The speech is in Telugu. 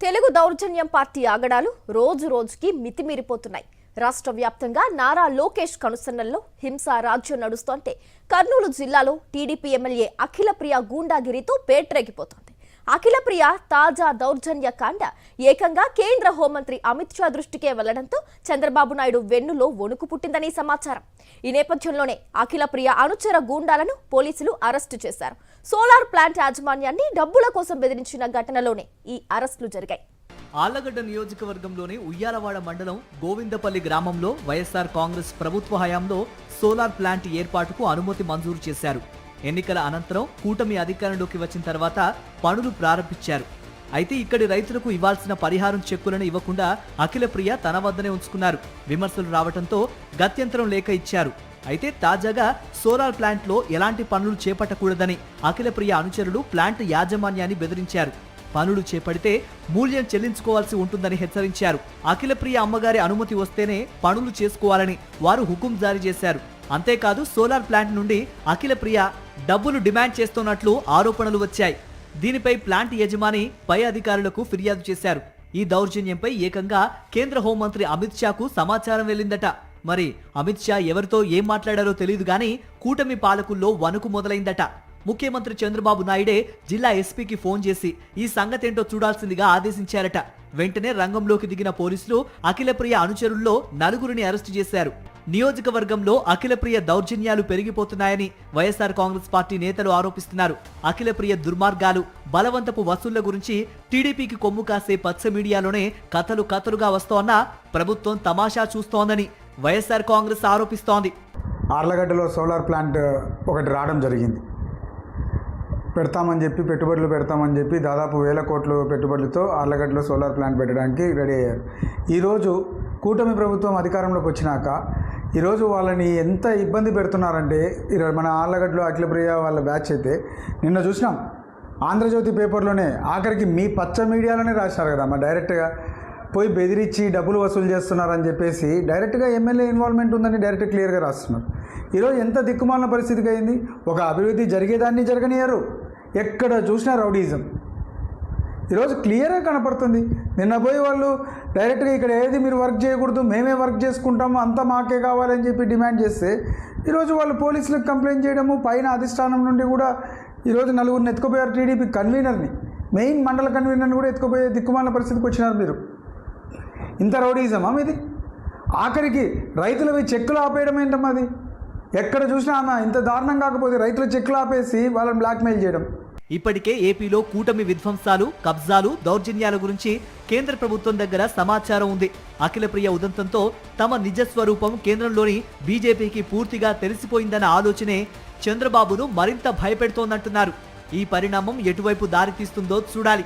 తెలుగు దౌర్జన్యం పార్టీ ఆగడాలు రోజు రోజుకి మితిమీరిపోతున్నాయి. రాష్ట్ర వ్యాప్తంగా నారా లోకేష్ కనుసన్నల్లో హింసా రాజ్యం నడుస్తోంటే కర్నూలు జిల్లాలో టీడీపీ ఎమ్మెల్యే అఖిలప్రియ గూండాగిరితో పేట్రేగిపోతోంది. అఖిలప్రియ తాజా దౌర్జన్య కాండ ఏకంగా కేంద్ర హోంమంత్రి అమిత్ షా దృష్టికే వెళ్లడంతో చంద్రబాబు నాయుడు వెన్నులో వణుకు పుట్టిందని సమాచారం. ఈ నేపథ్యంలోనే అఖిలప్రియ అనుచర గూండాలను పోలీసులు అరెస్టు చేశారు. సోలార్ ప్లాంట్ యాజమాన్యాన్ని డబ్బుల కోసం బెదిరించిన ఘటనలోనే ఈ అరెస్టులు జరిగాయి. ఆళ్లగడ్డ నియోజకవర్గంలోని ఉయ్యాలవాడ మండలం గోవిందపల్లి గ్రామంలో వైఎస్ఆర్ కాంగ్రెస్ ప్రభుత్వ హయాంలో సోలార్ ప్లాంట్ ఏర్పాటుకు అనుమతి మంజూరు చేశారు. ఎన్నికల అనంతరం కూటమి అధికారంలోకి వచ్చిన తర్వాత పనులు ప్రారంభించారు. అయితే ఇక్కడి రైతులకు ఇవ్వాల్సిన పరిహారం చెక్కులను ఇవ్వకుండా అఖిలప్రియ తన వద్దనే ఉంచుకున్నారు. విమర్శలు రావడంతో గత్యంతరం లేక ఇచ్చారు. అయితే తాజాగా సోలార్ ప్లాంట్లో ఎలాంటి పనులు చేపట్టకూడదని అఖిలప్రియ అనుచరులు ప్లాంట్ యాజమాన్యాన్ని బెదిరించారు. పనులు చేపడితే మూల్యం చెల్లించుకోవాల్సి ఉంటుందని హెచ్చరించారు. అఖిలప్రియ అమ్మగారి అనుమతి వస్తేనే పనులు చేసుకోవాలని వారు హుకుం జారీ చేశారు. అంతేకాదు సోలార్ ప్లాంట్ నుండి అఖిలప్రియ డబ్బులు డిమాండ్ చేస్తున్నట్లు ఆరోపణలు వచ్చాయి. దీనిపై ప్లాంట్ యజమాని పై అధికారులకు ఫిర్యాదు చేశారు. ఈ దౌర్జన్యంపై ఏకంగా కేంద్ర హోంమంత్రి అమిత్ షాకు సమాచారం వెళ్ళిందట. మరి అమిత్ షా ఎవరితో ఏం మాట్లాడారో తెలియదు గానీ కూటమి పాలకుల్లో వణుకు మొదలైందట. ముఖ్యమంత్రి చంద్రబాబు నాయుడే జిల్లా ఎస్పీకి ఫోన్ చేసి ఈ సంగతేంటో చూడాల్సిందిగా ఆదేశించారట. వెంటనే రంగంలోకి దిగిన పోలీసులు అఖిలప్రియ అనుచరుల్లో నలుగురిని అరెస్టు చేశారు. నియోజకవర్గంలో అఖిలప్రియ దౌర్జన్యాలు పెరిగిపోతున్నాయని వైఎస్ఆర్ కాంగ్రెస్ పార్టీ నేతలు ఆరోపిస్తున్నారు. అఖిలప్రియ దుర్మార్గాలు, బలవంతపు వసూళ్ల గురించి టీడీపీకి కొమ్ము కాసే పచ్చ మీడియాలోనే కథలుగా వస్తోన్న ప్రభుత్వం తమాషా చూస్తోందని వైఎస్ఆర్ కాంగ్రెస్ ఆరోపిస్తోంది. ఆర్లగడ్డలో సోలార్ ప్లాంట్ ఒకటి రావడం జరిగింది. పెట్టుబడులు పెడతామని చెప్పి దాదాపు 1000 కోట్ల పెట్టుబడులతో ఆర్లగడ్డలో సోలార్ ప్లాంట్ పెట్టడానికి రెడీ అయ్యారు. ఈరోజు కూటమి ప్రభుత్వం అధికారంలోకి వచ్చినాక ఈరోజు వాళ్ళని ఎంత ఇబ్బంది పెడుతున్నారంటే, ఈరోజు మన ఆర్లగడ్డలో అఖిలప్రియ వాళ్ళ బ్యాచ్ అయితే నిన్న చూసినాం. ఆంధ్రజ్యోతి పేపర్లోనే ఆఖరికి మీ పచ్చ మీడియాలోనే రాశారు కదా, మా డైరెక్ట్గా పోయి బెదిరించి డబ్బులు వసూలు చేస్తున్నారని చెప్పేసి డైరెక్ట్గా ఎమ్మెల్యే ఇన్వాల్వ్మెంట్ ఉందని డైరెక్ట్ క్లియర్గా రాస్తున్నారు. ఈరోజు ఎంత దిక్కుమాలిన పరిస్థితికి అయింది. ఒక అభివృద్ధి జరిగేదాన్ని జరగనియరు, ఎక్కడ చూసినా రౌడీజం ఈరోజు క్లియర్గా కనపడుతుంది. నిన్న పోయి వాళ్ళు డైరెక్ట్గా ఇక్కడ ఏది మీరు వర్క్ చేయకూడదు, మేమే వర్క్ చేసుకుంటాము, అంతా మాకే కావాలని చెప్పి డిమాండ్ చేస్తే ఈరోజు వాళ్ళు పోలీసులకు కంప్లైంట్ చేయడము, పైన అధిష్టానం నుండి కూడా ఈరోజు నలుగురిని ఎత్తుకుపోయారు. టీడీపీ కన్వీనర్ని, మెయిన్ మండల కన్వీనర్ని కూడా ఎత్తుకుపోయే దిక్కుమాలిన పరిస్థితికి వచ్చినారు. మీరు ఇంత రౌడీజమా మీది? ఆఖరికి రైతులవి చెక్కులు ఆపేయడం ఏంటమ్మా అది? ఎక్కడ చూసినా అన్న ఇంత దారుణం కాకపోతే రైతుల చెక్కులు ఆపేసి వాళ్ళని బ్లాక్మెయిల్ చేయడం. ఇప్పటికే ఏపీలో కూటమి విధ్వంసాలు, కబ్జాలు, దౌర్జన్యాల గురించి కేంద్ర ప్రభుత్వం దగ్గర సమాచారం ఉంది. అఖిలప్రియ ఉదంతంతో తమ నిజ స్వరూపం కేంద్రంలోని బీజేపీకి పూర్తిగా తెలిసిపోయిందన్న ఆలోచనే చంద్రబాబును మరింత భయపెడుతోందంటున్నారు. ఈ పరిణామం ఎటువైపు దారితీస్తుందో చూడాలి.